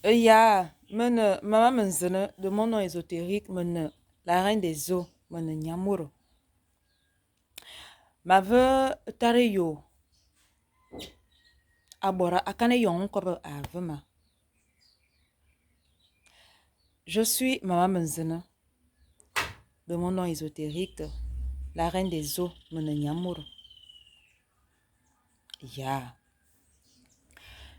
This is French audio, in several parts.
Il y a maman menzene de mon nom ésotérique, la reine des eaux, Nyamuro. Ma veu tareyo, abora akane yon kobe avema. Je suis maman menzene de mon nom ésotérique, la reine des eaux, Nyamuro. Yeah.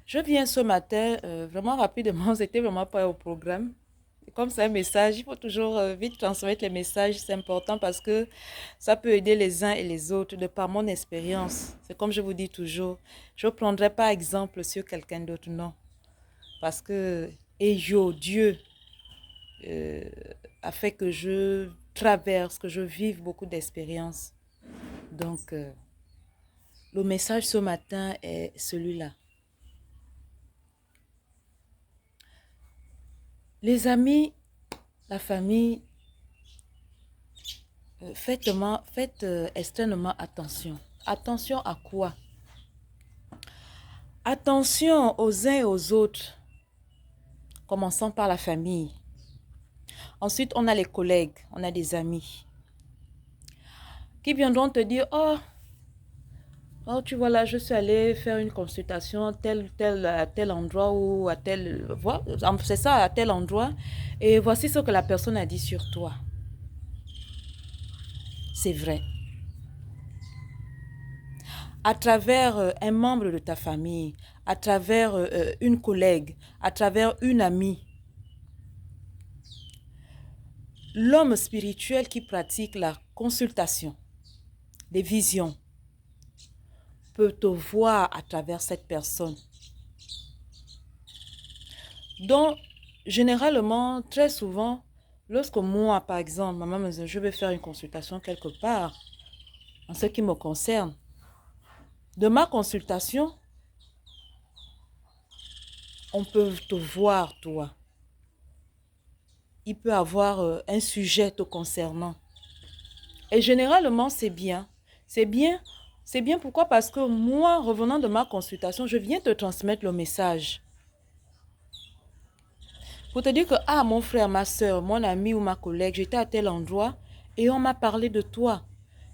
Je viens ce matin, vraiment rapidement, c'était vraiment pas au programme. Comme c'est un message, il faut toujours vite transmettre les messages, c'est important parce que ça peut aider les uns et les autres de par mon expérience. C'est comme je vous dis toujours, je ne prendrai pas exemple sur quelqu'un d'autre, non. Parce que, et yo, Dieu euh, a fait que je traverse, que je vive beaucoup d'expériences. Donc, le message ce matin est celui-là. Les amis, la famille, faites extrêmement attention. Attention à quoi? Attention aux uns et aux autres. Commençons par la famille. Ensuite, on a les collègues, on a des amis qui viendront te dire, oh, tu vois là, je suis allée faire une consultation à tel endroit ou à tel... C'est ça, à tel endroit. Et voici ce que la personne a dit sur toi. C'est vrai. À travers un membre de ta famille, à travers une collègue, à travers une amie, l'homme spirituel qui pratique la consultation, des visions, peut te voir à travers cette personne. Donc, généralement, très souvent, lorsque moi, par exemple, maman me dit, je vais faire une consultation quelque part, en ce qui me concerne, de ma consultation, on peut te voir, toi. Il peut avoir un sujet te concernant. Et généralement, c'est bien. C'est bien. C'est bien pourquoi? Parce que moi, revenant de ma consultation, je viens te transmettre le message. Pour te dire que, mon frère, ma soeur, mon ami ou ma collègue, j'étais à tel endroit et on m'a parlé de toi.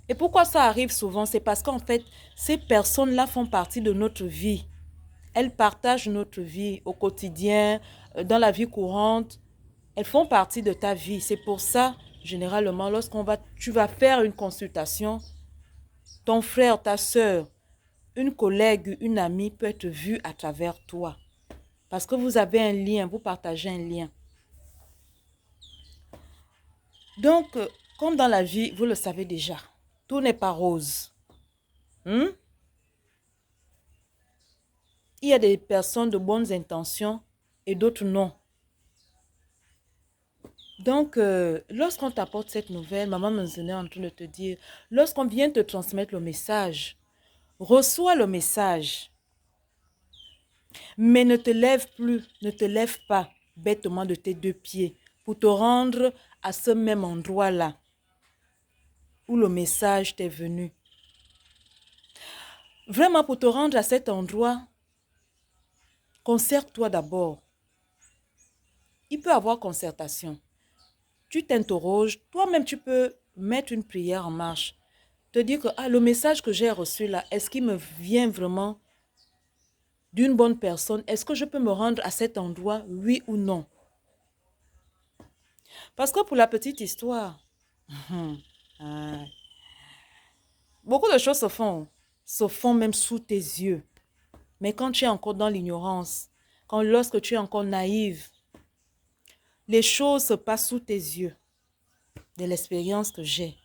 Et pourquoi ça arrive souvent? C'est parce qu'en fait, ces personnes-là font partie de notre vie. Elles partagent notre vie au quotidien, dans la vie courante. Elles font partie de ta vie. C'est pour ça, généralement, tu vas faire une consultation, ton frère, ta soeur, une collègue, une amie peut être vue à travers toi. Parce que vous avez un lien, vous partagez un lien. Donc, comme dans la vie, vous le savez déjà, tout n'est pas rose. Il y a des personnes de bonnes intentions et d'autres non. Donc, lorsqu'on t'apporte cette nouvelle, maman me est en train de te dire, lorsqu'on vient te transmettre le message, reçois le message, mais ne te lève pas bêtement de tes deux pieds pour te rendre à ce même endroit-là où le message t'est venu. Vraiment, pour te rendre à cet endroit, concerte-toi d'abord. Il peut y avoir concertation. Tu t'interroges, toi-même tu peux mettre une prière en marche. Te dire que le message que j'ai reçu là, est-ce qu'il me vient vraiment d'une bonne personne? Est-ce que je peux me rendre à cet endroit, oui ou non? Parce que pour la petite histoire, beaucoup de choses se font même sous tes yeux. Mais quand tu es encore dans l'ignorance, lorsque tu es encore naïve, les choses se passent sous tes yeux, de l'expérience que j'ai.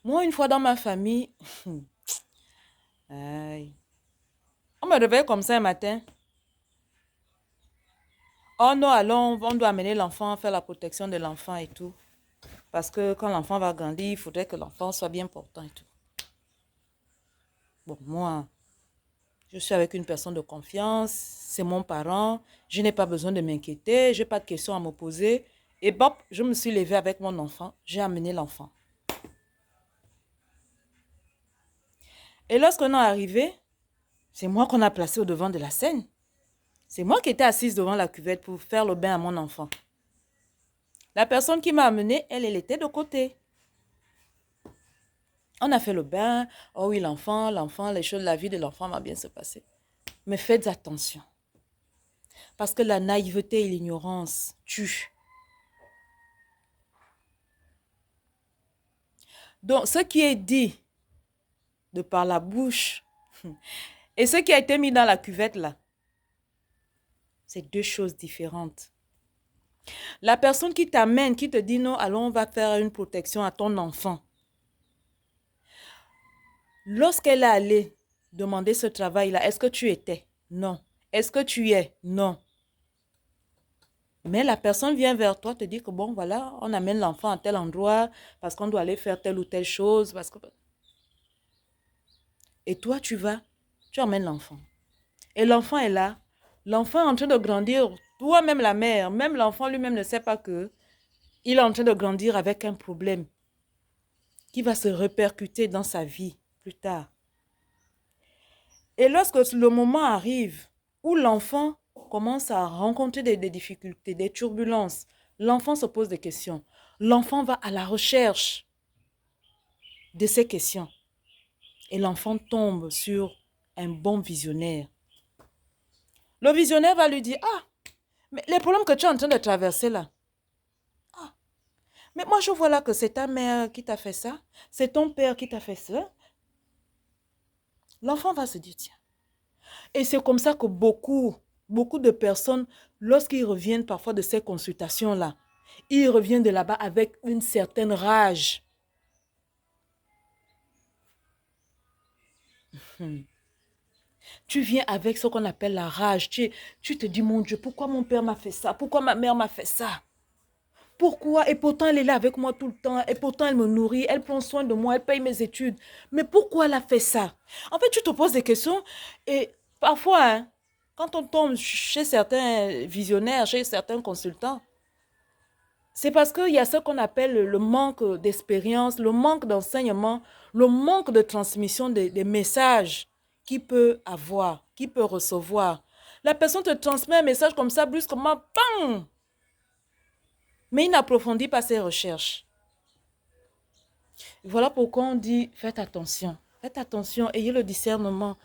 Moi, une fois dans ma famille, on me réveille comme ça un matin. Oh non, allons, on doit amener l'enfant, faire la protection de l'enfant et tout. Parce que quand l'enfant va grandir, il faudrait que l'enfant soit bien portant et tout. Bon, moi, je suis avec une personne de confiance, c'est mon parent, je n'ai pas besoin de m'inquiéter, je n'ai pas de questions à me poser. Et bop, je me suis levée avec mon enfant, j'ai amené l'enfant. Et lorsqu'on est arrivé, c'est moi qu'on a placé au devant de la scène. C'est moi qui étais assise devant la cuvette pour faire le bain à mon enfant. La personne qui m'a amenée, elle était de côté. On a fait le bain. Oh oui, l'enfant, les choses, la vie de l'enfant va bien se passer. Mais faites attention. Parce que la naïveté et l'ignorance tuent. Donc, ce qui est dit de par la bouche et ce qui a été mis dans la cuvette là, c'est deux choses différentes. La personne qui t'amène, qui te dit non, allons, on va faire une protection à ton enfant. Lorsqu'elle est allée demander ce travail-là, est-ce que tu étais? Non. Est-ce que tu es? Non. Mais la personne vient vers toi, te dit que bon, voilà, on amène l'enfant à tel endroit parce qu'on doit aller faire telle ou telle chose. Parce que... Et toi, tu vas, tu emmènes l'enfant. Et l'enfant est là. L'enfant est en train de grandir. Toi-même, la mère, même l'enfant lui-même ne sait pas que il est en train de grandir avec un problème qui va se répercuter dans sa vie plus tard. Et lorsque le moment arrive où l'enfant commence à rencontrer des difficultés, des turbulences, l'enfant se pose des questions. L'enfant va à la recherche de ces questions. Et l'enfant tombe sur un bon visionnaire. Le visionnaire va lui dire, ah, mais les problèmes que tu es en train de traverser là, ah, mais moi je vois là que c'est ta mère qui t'a fait ça, c'est ton père qui t'a fait ça. L'enfant va se dire, tiens. Et c'est comme ça que beaucoup de personnes, lorsqu'ils reviennent parfois de ces consultations-là, ils reviennent de là-bas avec une certaine rage. Tu viens avec ce qu'on appelle la rage. Tu te dis, mon Dieu, pourquoi mon père m'a fait ça? Pourquoi ma mère m'a fait ça? Pourquoi? Et pourtant, elle est là avec moi tout le temps. Et pourtant, elle me nourrit. Elle prend soin de moi. Elle paye mes études. Mais pourquoi elle a fait ça? En fait, tu te poses des questions. Et parfois, hein, quand on tombe chez certains visionnaires, chez certains consultants, c'est parce qu'il y a ce qu'on appelle le manque d'expérience, le manque d'enseignement, le manque de transmission des messages qu'il peut avoir, qu'il peut recevoir. La personne te transmet un message comme ça, brusquement, bam! Mais il n'approfondit pas ses recherches. Voilà pourquoi on dit, faites attention, ayez le discernement.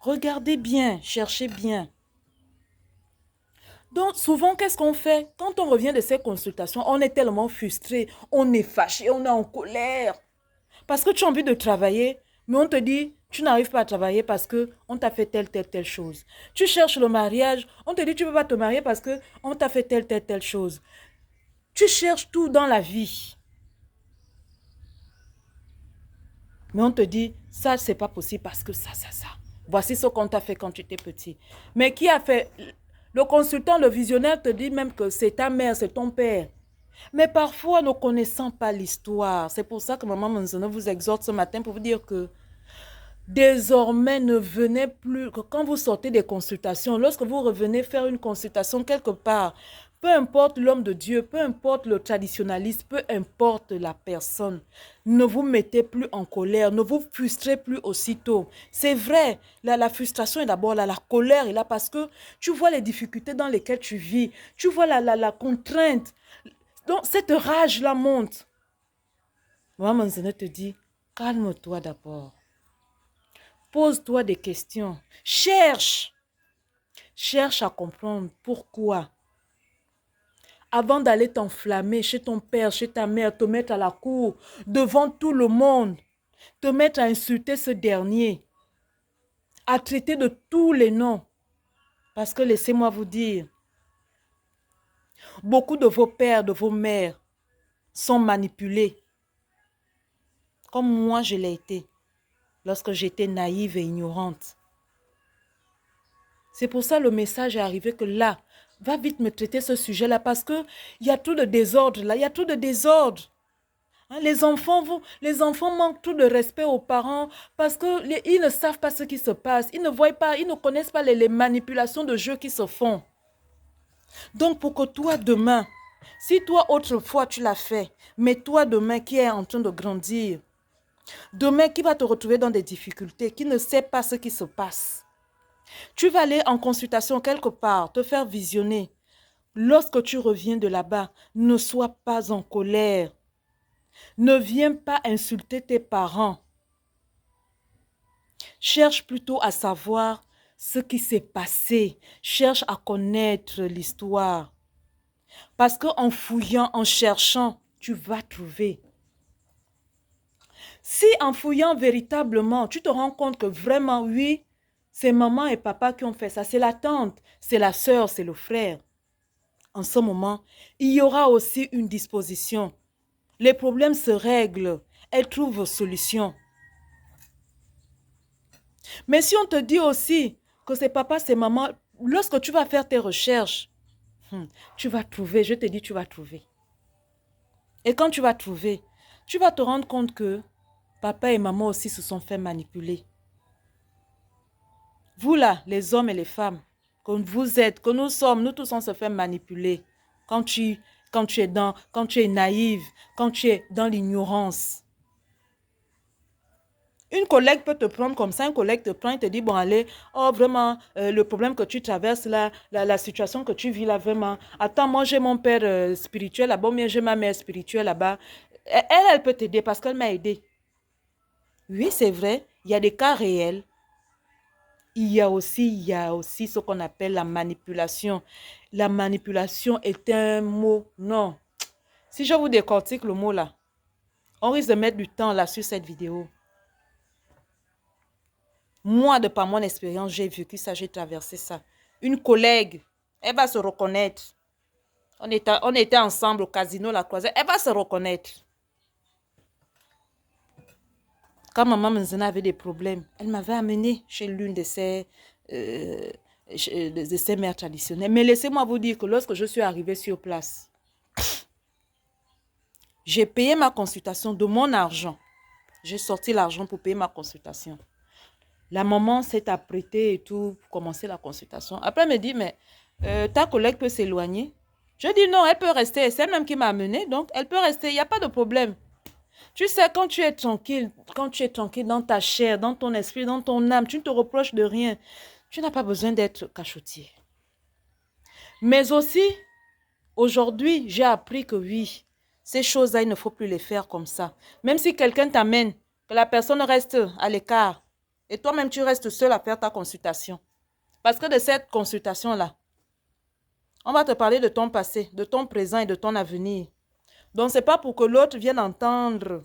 Regardez bien, cherchez bien. Donc, souvent, qu'est-ce qu'on fait? Quand on revient de ces consultations, on est tellement frustré, on est fâché, on est en colère. Parce que tu as envie de travailler, mais on te dit, tu n'arrives pas à travailler parce qu'on t'a fait telle chose. Tu cherches le mariage, on te dit, tu ne peux pas te marier parce qu'on t'a fait telle chose. Tu cherches tout dans la vie. Mais on te dit, ça, c'est pas possible parce que ça. Voici ce qu'on t'a fait quand tu étais petit. Mais qui a fait... Le consultant, le visionnaire te dit même que c'est ta mère, c'est ton père. Mais parfois, ne connaissant pas l'histoire, c'est pour ça que Maman Manzano vous exhorte ce matin pour vous dire que désormais, ne venez plus, que quand vous sortez des consultations, lorsque vous revenez faire une consultation quelque part, peu importe l'homme de Dieu, peu importe le traditionnaliste, peu importe la personne, ne vous mettez plus en colère, ne vous frustrez plus aussitôt. C'est vrai, la frustration est d'abord là, la colère est là parce que tu vois les difficultés dans lesquelles tu vis, tu vois la contrainte. Donc cette rage-là monte. Maman Manzana te dit, calme-toi d'abord. Pose-toi des questions. Cherche à comprendre pourquoi. Avant d'aller t'enflammer chez ton père, chez ta mère, te mettre à la cour, devant tout le monde, te mettre à insulter ce dernier, à traiter de tous les noms. Parce que laissez-moi vous dire, beaucoup de vos pères, de vos mères sont manipulés. Comme moi, je l'ai été lorsque j'étais naïve et ignorante. C'est pour ça le message est arrivé que là, va vite me traiter ce sujet-là parce qu'il y a tout de désordre là, il y a tout de désordre. Hein, les enfants manquent tout de respect aux parents parce qu'ils ne savent pas ce qui se passe. Ils ne voient pas, ils ne connaissent pas les manipulations de jeu qui se font. Donc pour que toi demain, si toi autrefois tu l'as fait, mais toi demain qui est en train de grandir, demain qui va te retrouver dans des difficultés, qui ne sait pas ce qui se passe, Tu vas aller en consultation quelque part, te faire visionner. Lorsque tu reviens de là-bas, ne sois pas en colère. Ne viens pas insulter tes parents. Cherche plutôt à savoir ce qui s'est passé. Cherche à connaître l'histoire. Parce qu'en fouillant, en cherchant, tu vas trouver. Si en fouillant véritablement, tu te rends compte que vraiment, oui, c'est maman et papa qui ont fait ça, c'est la tante, c'est la sœur, c'est le frère. En ce moment, il y aura aussi une disposition. Les problèmes se règlent. Elles trouvent solution. Mais si on te dit aussi que c'est papa, c'est maman, lorsque tu vas faire tes recherches, tu vas trouver, je te dis, tu vas trouver. Et quand tu vas trouver, tu vas te rendre compte que papa et maman aussi se sont fait manipuler. Vous là, les hommes et les femmes, que vous êtes, que nous sommes, nous tous on se fait manipuler. Quand tu es naïve, quand tu es dans l'ignorance. Une collègue peut te prendre comme ça, un collègue te prend et te dit, bon allez, oh vraiment, le problème que tu traverses là, la situation que tu vis là, vraiment, attends, moi j'ai mon père spirituel là-bas, ou bien j'ai ma mère spirituelle là-bas. Elle peut t'aider parce qu'elle m'a aidé. Oui, c'est vrai, il y a des cas réels. Il y a aussi ce qu'on appelle la manipulation. La manipulation est un mot, non. Si je vous décortique le mot là, on risque de mettre du temps là sur cette vidéo. Moi, de par mon expérience, j'ai vécu ça, j'ai traversé ça. Une collègue, elle va se reconnaître. On était ensemble au casino La Croisette, elle va se reconnaître. Quand maman Menzena avait des problèmes, elle m'avait amené chez l'une de ses mères traditionnelles. Mais laissez-moi vous dire que lorsque je suis arrivée sur place, j'ai payé ma consultation de mon argent. J'ai sorti l'argent pour payer ma consultation. La maman s'est apprêtée et tout pour commencer la consultation. Après, elle me dit, mais ta collègue peut s'éloigner. Je dis non, elle peut rester. C'est elle-même qui m'a amenée, donc elle peut rester. Il n'y a pas de problème. Tu sais, quand tu es tranquille dans ta chair, dans ton esprit, dans ton âme, tu ne te reproches de rien. Tu n'as pas besoin d'être cachotier. Mais aussi, aujourd'hui, j'ai appris que oui, ces choses-là, il ne faut plus les faire comme ça. Même si quelqu'un t'amène, que la personne reste à l'écart, et toi-même, tu restes seul à faire ta consultation. Parce que de cette consultation-là, on va te parler de ton passé, de ton présent et de ton avenir. Donc, ce n'est pas pour que l'autre vienne entendre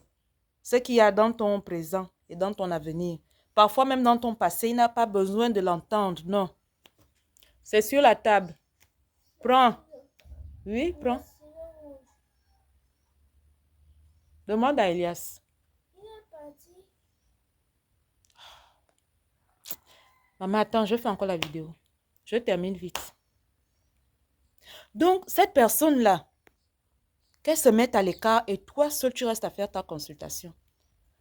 ce qu'il y a dans ton présent et dans ton avenir. Parfois, même dans ton passé, il n'a pas besoin de l'entendre, non. C'est sur la table. Prends. Oui, prends. Demande à Elias. Maman, attends, je fais encore la vidéo. Je termine vite. Donc, cette personne-là, qu'elle se mette à l'écart et toi seul, tu restes à faire ta consultation.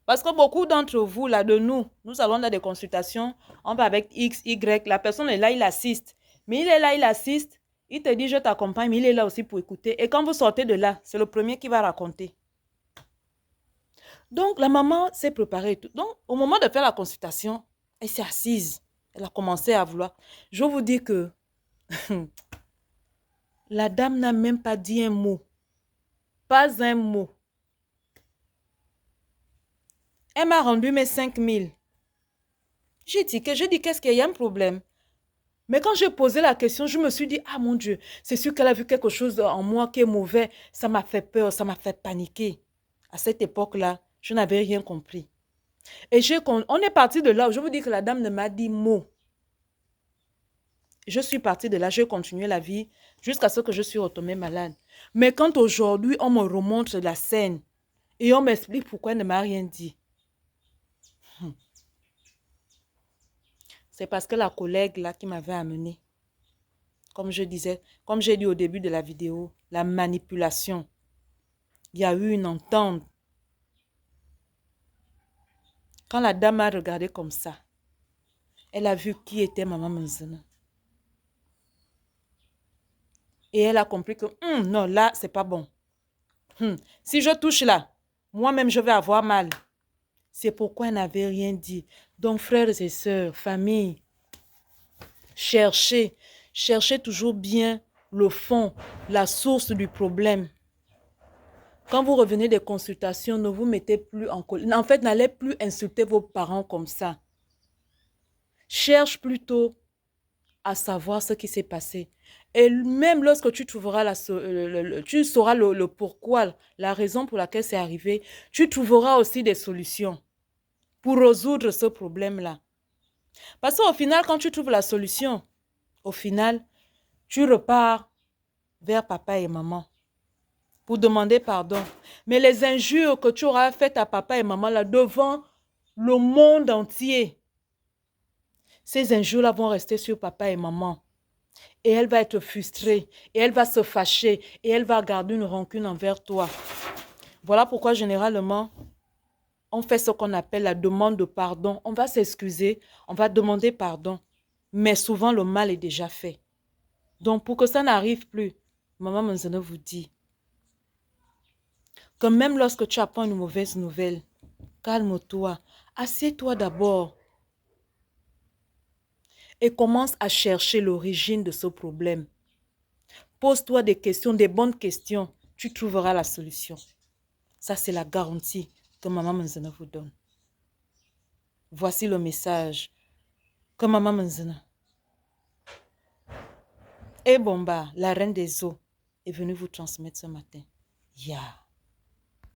Parce que beaucoup d'entre vous, là, de nous allons dans des consultations, on va avec X, Y, la personne est là, il assiste. Mais il est là, il assiste, il te dit, je t'accompagne, mais il est là aussi pour écouter. Et quand vous sortez de là, c'est le premier qui va raconter. Donc, la maman s'est préparée et tout. Donc, au moment de faire la consultation, elle s'est assise. Elle a commencé à vouloir. Je vous dis que la dame n'a même pas dit un mot. Pas un mot. Elle m'a rendu mes 5 000. J'ai dit, qu'est-ce qu'il y a un problème? Mais quand j'ai posé la question, je me suis dit, ah mon Dieu, c'est sûr qu'elle a vu quelque chose en moi qui est mauvais. Ça m'a fait peur, ça m'a fait paniquer. À cette époque-là, je n'avais rien compris. Et on est parti de là où je vous dis que la dame ne m'a dit mot. Je suis partie de là, j'ai continué la vie jusqu'à ce que je suis retombée malade. Mais quand aujourd'hui, on me remonte la scène et on m'explique pourquoi elle ne m'a rien dit. C'est parce que la collègue là qui m'avait amené, comme je disais, comme j'ai dit au début de la vidéo, la manipulation. Il y a eu une entente. Quand la dame a regardé comme ça, elle a vu qui était maman Menzena. Et elle a compris que non, là, c'est pas bon. Si je touche là, moi-même, je vais avoir mal. C'est pourquoi elle n'avait rien dit. Donc, frères et sœurs, famille, Cherchez, cherchez toujours bien le fond, la source du problème. Quand vous revenez des consultations, ne vous mettez plus en colère. En fait, n'allez plus insulter vos parents comme ça. Cherche plutôt à savoir ce qui s'est passé. Et même lorsque tu trouveras tu sauras le pourquoi, la raison pour laquelle c'est arrivé, tu trouveras aussi des solutions pour résoudre ce problème-là. Parce qu'au final, quand tu trouves la solution, au final, tu repars vers papa et maman pour demander pardon. Mais les injures que tu auras faites à papa et maman là devant le monde entier, ces injures-là vont rester sur papa et maman. Et elle va être frustrée, et elle va se fâcher, et elle va garder une rancune envers toi. Voilà pourquoi généralement, on fait ce qu'on appelle la demande de pardon. On va s'excuser, on va demander pardon. Mais souvent, le mal est déjà fait. Donc, pour que ça n'arrive plus, Maman Manzano vous dit que même lorsque tu apprends une mauvaise nouvelle, calme-toi, assieds-toi d'abord et commence à chercher l'origine de ce problème. Pose-toi des questions, des bonnes questions. Tu trouveras la solution. Ça, c'est la garantie que Maman Manzana vous donne. Voici le message que Maman Manzana et Bomba, la reine des eaux, est venue vous transmettre ce matin. Yeah.